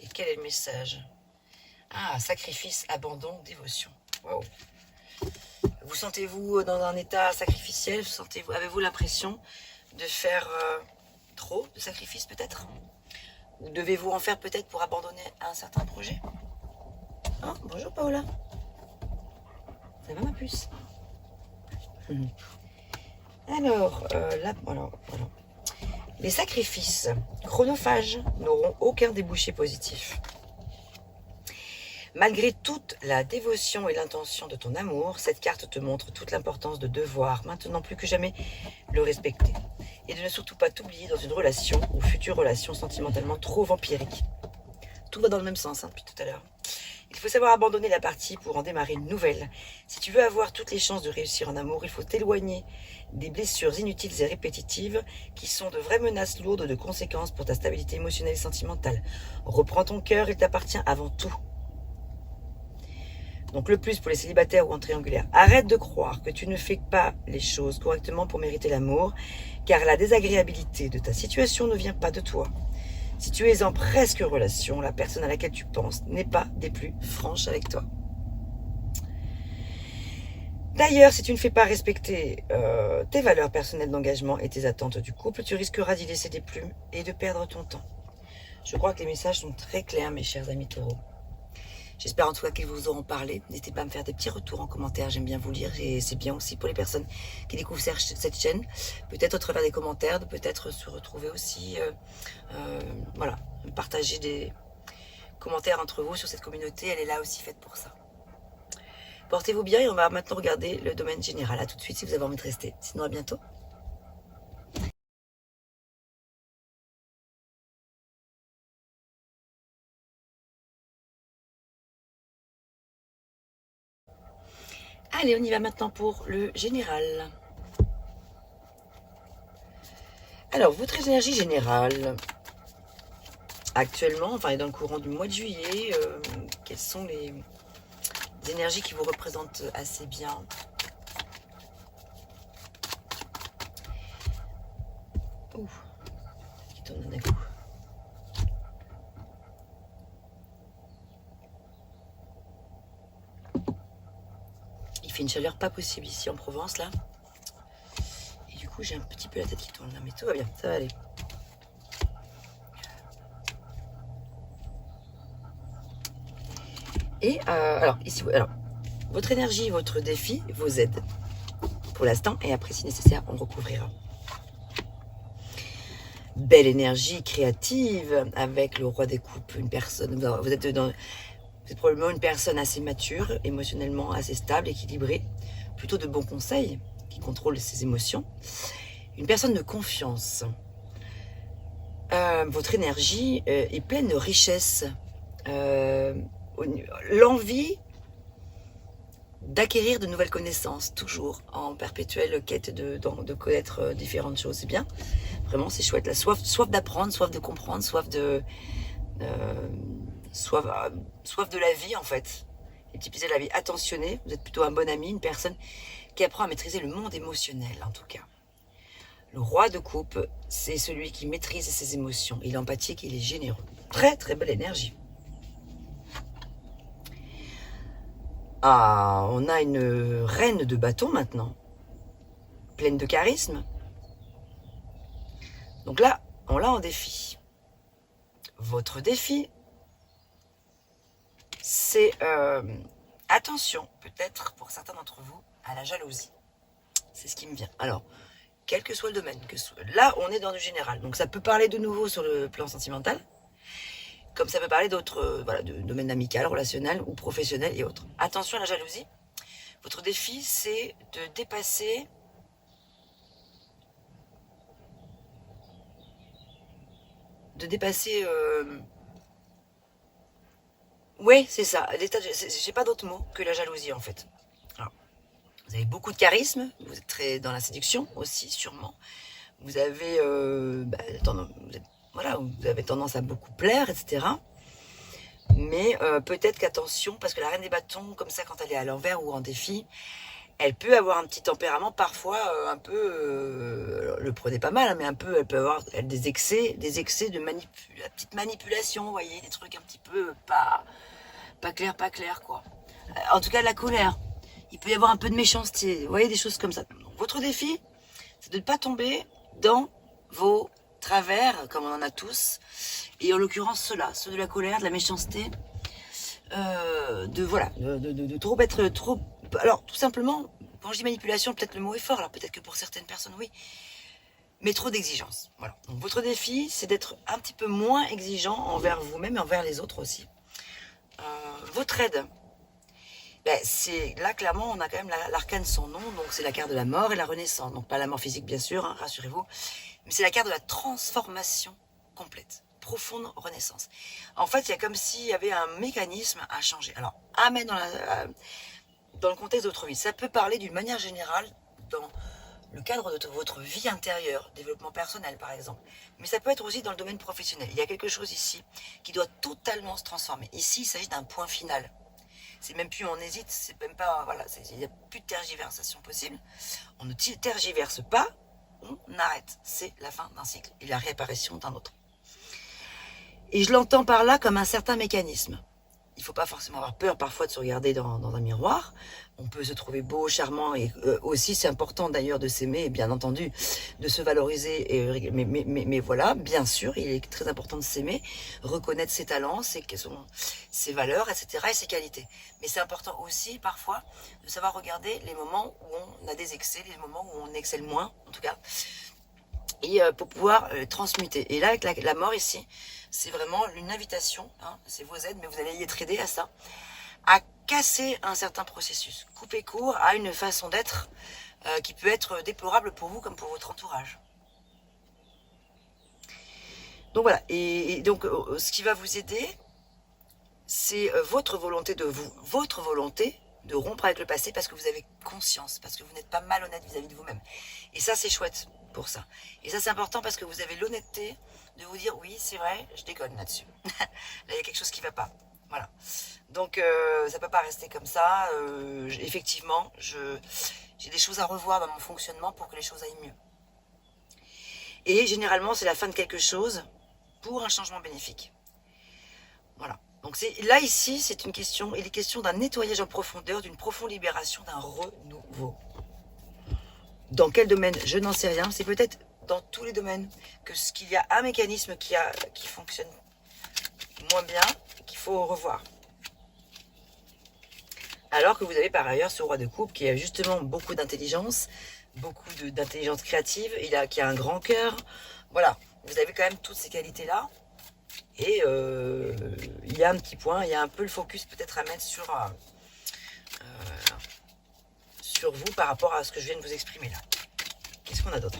S1: Et quel est le message? Ah, sacrifice, abandon, dévotion. Waouh. Vous sentez-vous dans un état sacrificiel? Avez-vous l'impression de faire trop de sacrifices peut-être? Ou devez-vous en faire peut-être pour abandonner un certain projet? Oh, bonjour Paola. Ça va ma puce? Alors, là, voilà. Les sacrifices chronophages n'auront aucun débouché positif. Malgré toute la dévotion et l'intention de ton amour, cette carte te montre toute l'importance de devoir, maintenant plus que jamais, le respecter. Et de ne surtout pas t'oublier dans une relation ou future relation sentimentalement trop vampirique. Tout va dans le même sens, depuis tout à l'heure. Il faut savoir abandonner la partie pour en démarrer une nouvelle. Si tu veux avoir toutes les chances de réussir en amour, il faut t'éloigner des blessures inutiles et répétitives qui sont de vraies menaces lourdes de conséquences pour ta stabilité émotionnelle et sentimentale. Reprends ton cœur, il t'appartient avant tout. Donc le plus pour les célibataires ou en triangulaire. Arrête de croire que tu ne fais pas les choses correctement pour mériter l'amour, car la désagréabilité de ta situation ne vient pas de toi. Si tu es en presque relation, la personne à laquelle tu penses n'est pas des plus franches avec toi. D'ailleurs, si tu ne fais pas respecter tes valeurs personnelles d'engagement et tes attentes du couple, tu risqueras d'y laisser des plumes et de perdre ton temps. Je crois que les messages sont très clairs, mes chers amis taureaux. J'espère en tout cas qu'ils vous auront parlé. N'hésitez pas à me faire des petits retours en commentaire, j'aime bien vous lire. Et c'est bien aussi pour les personnes qui découvrent cette chaîne, peut-être au travers des commentaires, de peut-être se retrouver aussi, voilà, partager des commentaires entre vous sur cette communauté, elle est là aussi faite pour ça. Portez-vous bien et on va maintenant regarder le domaine général. À tout de suite si vous avez envie de rester. Sinon à bientôt. Allez, on y va maintenant pour le général. Alors, votre énergie générale, actuellement, enfin, dans le courant du mois de juillet, quelles sont les énergies qui vous représentent assez bien? Ouh, qui tourne d'un coup. Il fait une chaleur pas possible ici en Provence, là. Et du coup, j'ai un petit peu la tête qui tourne là, mais tout va bien, ça va aller. Et alors, ici, alors, votre énergie, votre défi vous aide pour l'instant, et après, si nécessaire, on recouvrira. Belle énergie créative avec le roi des coupes, une personne, vous êtes probablement une personne assez mature, émotionnellement assez stable, équilibrée, plutôt de bons conseils, qui contrôle ses émotions. Une personne de confiance. Votre énergie est pleine de richesse. L'envie d'acquérir de nouvelles connaissances, toujours en perpétuelle quête de connaître différentes choses. C'est bien, vraiment c'est chouette. La soif d'apprendre, soif de comprendre, soif de la vie en fait. Les petits plaisirs de la vie. Attentionnez, vous êtes plutôt un bon ami, une personne qui apprend à maîtriser le monde émotionnel en tout cas. Le roi de coupe, c'est celui qui maîtrise ses émotions. Il est empathique, il est généreux. Très très belle énergie. Ah, on a une reine de bâton maintenant, pleine de charisme. Donc là, on l'a en défi. Votre défi, c'est attention, peut-être pour certains d'entre vous, à la jalousie. C'est ce qui me vient. Alors, quel que soit le domaine, là, on est dans le général. Donc ça peut parler de nouveau sur le plan sentimental, comme ça peut parler d'autres, voilà, de domaines amical, relationnel ou professionnel et autres. Attention à la jalousie. Votre défi, c'est de dépasser de dépasser... Oui, c'est ça. J'ai pas d'autre mot que la jalousie, en fait. Alors, vous avez beaucoup de charisme, vous êtes très dans la séduction aussi, sûrement. Vous avez, voilà, vous avez tendance à beaucoup plaire, etc. Mais peut-être qu'attention, parce que la reine des bâtons, comme ça, quand elle est à l'envers ou en défi, elle peut avoir un petit tempérament parfois un peu, le prenez pas mal, hein, mais un peu, elle peut avoir des excès de la petite manipulation, vous voyez, des trucs un petit peu pas clair, quoi. En tout cas, de la colère. Il peut y avoir un peu de méchanceté, vous voyez, des choses comme ça. Donc, votre défi, c'est de ne pas tomber dans vos travers, comme on en a tous, et en l'occurrence ceux-là, ceux de la colère, de la méchanceté, de trop être trop... Alors, tout simplement, quand je dis manipulation, peut-être le mot est fort, alors peut-être que pour certaines personnes, oui, mais trop d'exigence. Voilà. Donc, votre défi, c'est d'être un petit peu moins exigeant envers vous-même et envers les autres aussi. Votre aide, ben, c'est là clairement on a quand même l'arcane sans nom, donc c'est la carte de la mort et la renaissance, donc pas la mort physique bien sûr, hein, rassurez-vous, mais c'est la carte de la transformation complète, profonde renaissance. En fait, il y a comme s'il y avait un mécanisme à changer. Alors, amen dans le contexte de votre vie, ça peut parler d'une manière générale dans le cadre de votre vie intérieure, développement personnel par exemple, mais ça peut être aussi dans le domaine professionnel. Il y a quelque chose ici qui doit totalement se transformer. Ici, il s'agit d'un point final. C'est même plus on hésite, c'est même pas, voilà, il n'y a plus de tergiversation possible. On ne tergiverse pas, on arrête. C'est la fin d'un cycle et la réapparition d'un autre. Et je l'entends par là comme un certain mécanisme. Il ne faut pas forcément avoir peur parfois de se regarder dans un miroir. On peut se trouver beau, charmant et aussi c'est important d'ailleurs de s'aimer, bien entendu, de se valoriser. Mais voilà, bien sûr, il est très important de s'aimer, reconnaître ses talents, ses valeurs, etc. et ses qualités. Mais c'est important aussi parfois de savoir regarder les moments où on a des excès, les moments où on excelle moins, en tout cas, et pour pouvoir transmuter. Et là, avec la mort ici, c'est vraiment une invitation, hein, c'est vos aides, mais vous allez y être aidé à ça, à casser un certain processus, couper court à une façon d'être qui peut être déplorable pour vous comme pour votre entourage. Donc voilà, et donc ce qui va vous aider, c'est votre volonté de rompre avec le passé parce que vous avez conscience, parce que vous n'êtes pas malhonnête vis-à-vis de vous-même. Et ça, c'est chouette pour ça. Et ça, c'est important parce que vous avez l'honnêteté de vous dire, oui, c'est vrai, je déconne là-dessus. Là, il y a quelque chose qui ne va pas. Voilà. Donc, ça ne peut pas rester comme ça. Effectivement, j'ai des choses à revoir dans mon fonctionnement pour que les choses aillent mieux. Et généralement, c'est la fin de quelque chose pour un changement bénéfique. Voilà. Donc là, ici, c'est une question, il est question d'un nettoyage en profondeur, d'une profonde libération, d'un renouveau. Dans quel domaine? Je n'en sais rien. C'est peut-être dans tous les domaines qu'il y a un mécanisme qui fonctionne moins bien, qu'il faut revoir. Alors que vous avez par ailleurs ce roi de coupe qui a justement beaucoup d'intelligence, beaucoup d'intelligence créative, qui a un grand cœur. Voilà, vous avez quand même toutes ces qualités-là. Et il y a un petit point, il y a un peu le focus peut-être à mettre sur vous par rapport à ce que je viens de vous exprimer là. Qu'est-ce qu'on a d'autre?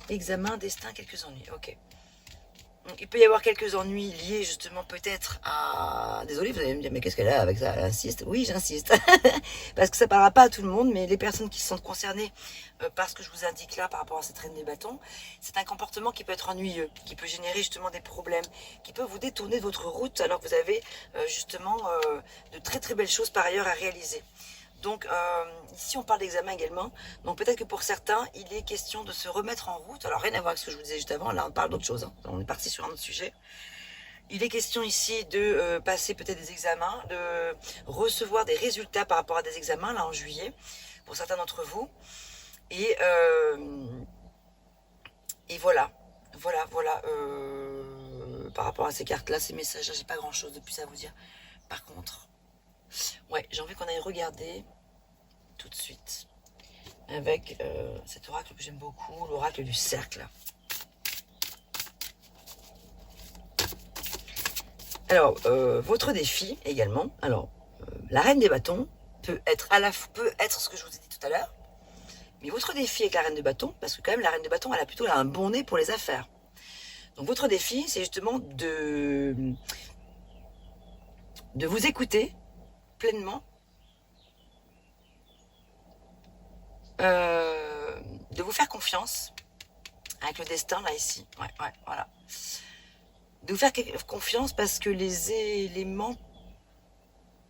S1: Examen, destin, quelques ennuis. Ok. Donc, il peut y avoir quelques ennuis liés justement peut-être à... Désolée, vous allez me dire, mais qu'est-ce qu'elle a avec ça? Elle insiste. Oui, j'insiste. Parce que ça ne parlera pas à tout le monde, mais les personnes qui se sentent concernées par ce que je vous indique là, par rapport à cette reine des bâtons, c'est un comportement qui peut être ennuyeux, qui peut générer justement des problèmes, qui peut vous détourner de votre route alors que vous avez justement de très très belles choses par ailleurs à réaliser. Donc ici on parle d'examen également, donc peut-être que pour certains il est question de se remettre en route, alors rien à voir avec ce que je vous disais juste avant, là on parle d'autre chose, hein. On est parti sur un autre sujet. Il est question ici de passer peut-être des examens, de recevoir des résultats par rapport à des examens là en juillet, pour certains d'entre vous, et voilà, par rapport à ces cartes là, ces messages là, j'ai pas grand chose de plus à vous dire. Par contre, ouais, j'ai envie qu'on aille regarder tout de suite avec cet oracle que j'aime beaucoup, l'oracle du cercle. Alors, votre défi également, alors, la reine des bâtons peut être ce que je vous ai dit tout à l'heure, mais votre défi avec la reine de bâton, parce que quand même la reine de bâton, elle a plutôt un bon nez pour les affaires. Donc votre défi, c'est justement de vous écouter pleinement, de vous faire confiance avec le destin là ici, ouais, voilà. De vous faire confiance parce que les éléments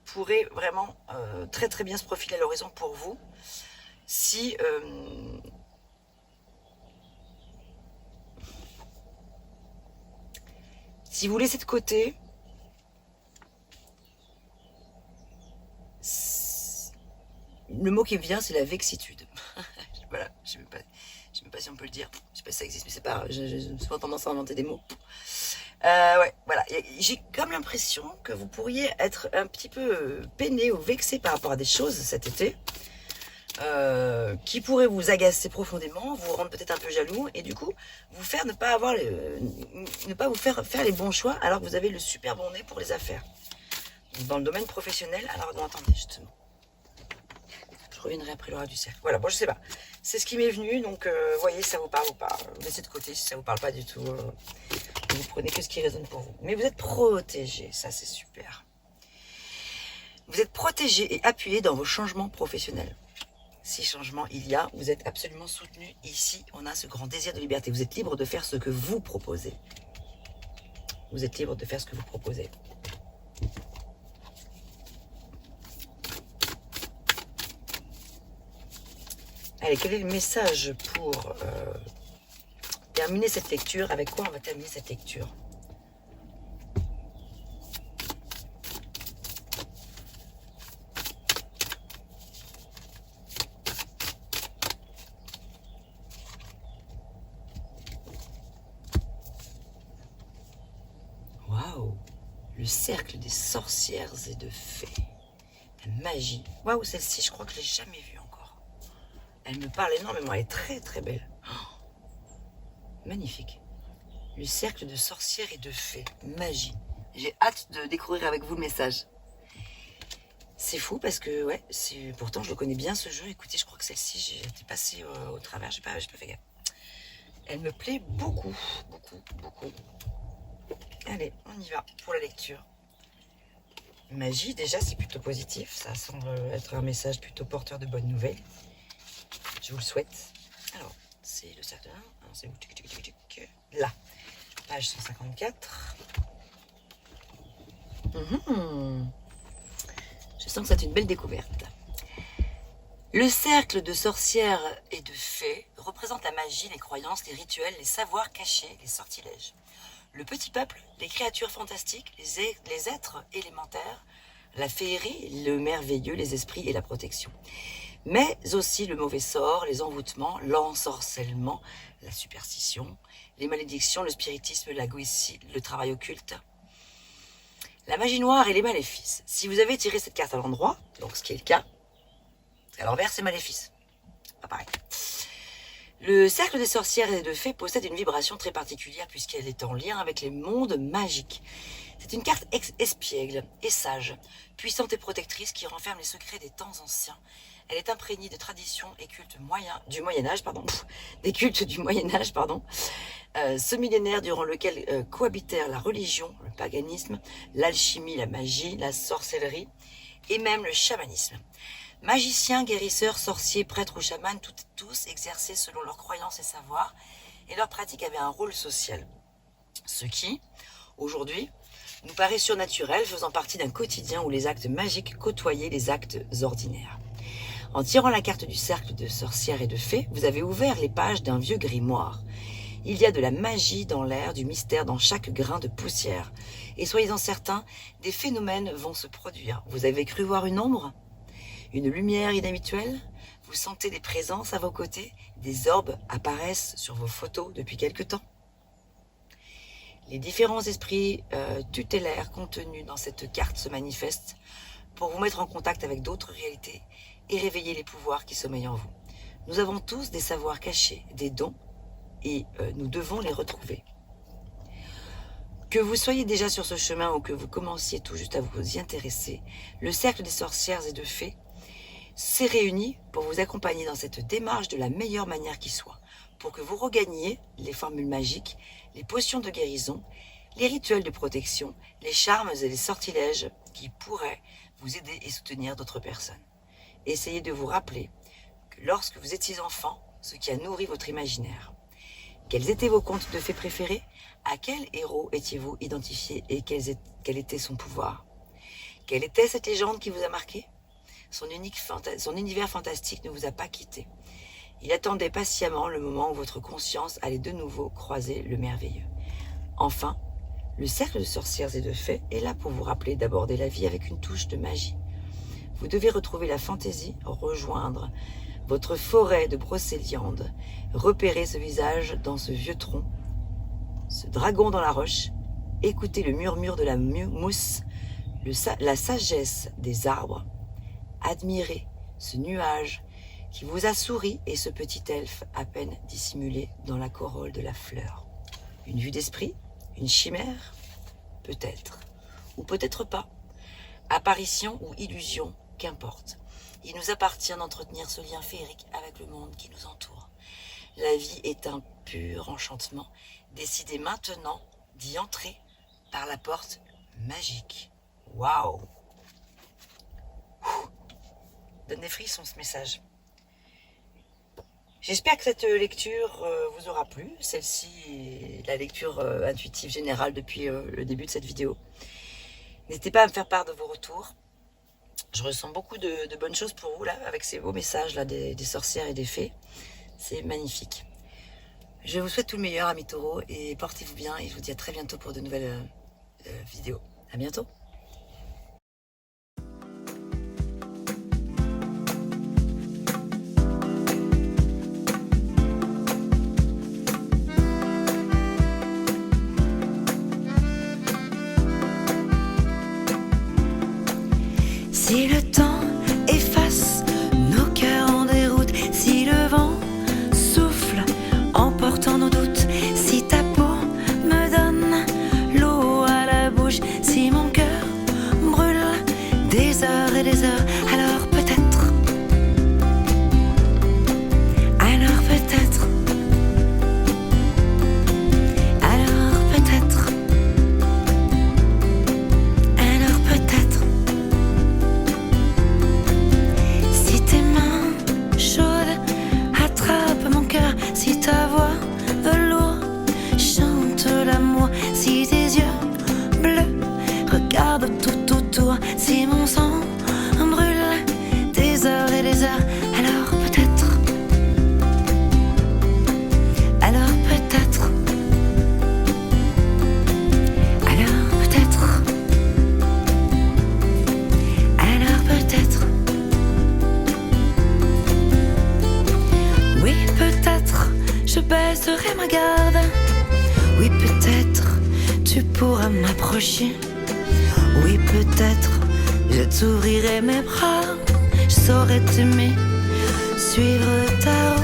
S1: pourraient vraiment très très bien se profiler à l'horizon pour vous si vous laissez de côté le mot qui me vient, c'est la vexitude. Voilà, je ne sais même pas si on peut le dire. Je sais pas si ça existe, mais c'est pas grave. J'ai souvent tendance à inventer des mots. Ouais, voilà. J'ai comme l'impression que vous pourriez être un petit peu peiné ou vexé par rapport à des choses cet été qui pourraient vous agacer profondément, vous rendre peut-être un peu jaloux et du coup vous faire ne pas vous faire les bons choix alors que vous avez le super bon nez pour les affaires. Donc, dans le domaine professionnel, alors non, attendez, justement. Je reviendrai après l'oral du cercle. Voilà, bon, je sais pas. C'est ce qui m'est venu, donc voyez si ça vous parle ou pas. Laissez de côté si ça vous parle pas du tout. Vous prenez que ce qui résonne pour vous. Mais vous êtes protégé, ça c'est super. Vous êtes protégé et appuyé dans vos changements professionnels. Si changement il y a, vous êtes absolument soutenu. Ici, on a ce grand désir de liberté. Vous êtes libre de faire ce que vous proposez. Vous êtes libre de faire ce que vous proposez. Allez, quel est le message pour terminer cette lecture? Avec quoi on va terminer cette lecture? Waouh! Le cercle des sorcières et de fées. La magie. Waouh, celle-ci, je crois que je ne l'ai jamais vue encore. Elle me parle énormément, elle est très très belle. Oh, magnifique. Le cercle de sorcières et de fées. Magie. J'ai hâte de découvrir avec vous le message. C'est fou parce que, ouais, pourtant je le connais bien ce jeu. Écoutez, je crois que celle-ci, j'ai été passée au travers, j'ai pas fait gaffe. Elle me plaît beaucoup, beaucoup, beaucoup. Allez, on y va pour la lecture. Magie, déjà, c'est plutôt positif. Ça semble être un message plutôt porteur de bonnes nouvelles. Je vous le souhaite. Alors, c'est le cercle 1. C'est où? Là, page 154. Je sens que c'est une belle découverte. Le cercle de sorcières et de fées représente la magie, les croyances, les rituels, les savoirs cachés, les sortilèges. Le petit peuple, les créatures fantastiques, les êtres élémentaires, la féerie, le merveilleux, les esprits et la protection. Mais aussi le mauvais sort, les envoûtements, l'ensorcellement, la superstition, les malédictions, le spiritisme, la goétie, le travail occulte, la magie noire et les maléfices. Si vous avez tiré cette carte à l'endroit, donc ce qui est le cas, à l'envers c'est maléfice. Pas pareil. Le cercle des sorcières et de fées possède une vibration très particulière puisqu'elle est en lien avec les mondes magiques. C'est une carte espiègle et sage, puissante et protectrice qui renferme les secrets des temps anciens. Elle est imprégnée de traditions et cultes du Moyen-Âge, des cultes du Moyen-Âge, ce millénaire durant lequel cohabitèrent la religion, le paganisme, l'alchimie, la magie, la sorcellerie et même le chamanisme. Magiciens, guérisseurs, sorciers, prêtres ou chamans, tous exerçaient selon leurs croyances et savoirs, et leur pratique avait un rôle social. Ce qui, aujourd'hui, nous paraît surnaturel, faisant partie d'un quotidien où les actes magiques côtoyaient les actes ordinaires. En tirant la carte du cercle de sorcières et de fées, vous avez ouvert les pages d'un vieux grimoire. Il y a de la magie dans l'air, du mystère dans chaque grain de poussière. Et soyez-en certains, des phénomènes vont se produire. Vous avez cru voir une ombre ? Une lumière inhabituelle? Vous sentez des présences à vos côtés? Des orbes apparaissent sur vos photos depuis quelque temps? Les différents esprits tutélaires contenus dans cette carte se manifestent pour vous mettre en contact avec d'autres réalités et réveiller les pouvoirs qui sommeillent en vous. Nous avons tous des savoirs cachés, des dons, et nous devons les retrouver. Que vous soyez déjà sur ce chemin ou que vous commenciez tout juste à vous y intéresser, le Cercle des sorcières et de fées s'est réuni pour vous accompagner dans cette démarche de la meilleure manière qui soit, pour que vous regagniez les formules magiques, les potions de guérison, les rituels de protection, les charmes et les sortilèges qui pourraient vous aider et soutenir d'autres personnes. Essayez de vous rappeler que lorsque vous étiez enfant, ce qui a nourri votre imaginaire. Quels étaient vos contes de fées préférés? À quel héros étiez-vous identifié et quel était son pouvoir? Quelle était cette légende qui vous a marqué? Son univers fantastique ne vous a pas quitté. Il attendait patiemment le moment où votre conscience allait de nouveau croiser le merveilleux. Enfin, le cercle de sorcières et de fées est là pour vous rappeler d'aborder la vie avec une touche de magie. Vous devez retrouver la fantaisie, rejoindre votre forêt de brocéliande, repérer ce visage dans ce vieux tronc, ce dragon dans la roche, écouter le murmure de la mousse, la sagesse des arbres, admirer ce nuage qui vous a souri et ce petit elfe à peine dissimulé dans la corolle de la fleur. Une vue d'esprit? Une chimère? Peut-être. Ou peut-être pas. Apparition ou illusion, qu'importe. Il nous appartient d'entretenir ce lien féerique avec le monde qui nous entoure. La vie est un pur enchantement. Décidez maintenant d'y entrer par la porte magique. Waouh! Donne des frissons ce message. J'espère que cette lecture vous aura plu. Celle-ci est la lecture intuitive générale depuis le début de cette vidéo. N'hésitez pas à me faire part de vos retours. Je ressens beaucoup de bonnes choses pour vous là, avec ces beaux messages là des sorcières et des fées. C'est magnifique. Je vous souhaite tout le meilleur, amis taureaux, et portez-vous bien. Et je vous dis à très bientôt pour de nouvelles vidéos. À bientôt.
S2: Si le temps efface nos cœurs en déroute, si le vent souffle emportant nos doutes, si ta peau me donne l'eau à la bouche, si mon cœur brûle des heures et des heures, alors peut-être, alors peut-être, alors peut-être, alors peut-être. Si ta voix velours chante l'amour, si tes yeux bleus regardent tout autour, si mon sang brûle des heures et des heures, alors peut-être, alors peut-être, alors peut-être, alors peut-être. Oui, peut-être, je baisserai ma garde. Oui, peut-être, tu pourras m'approcher. Oui, peut-être, je t'ouvrirai mes bras. Je saurai t'aimer, suivre ta route.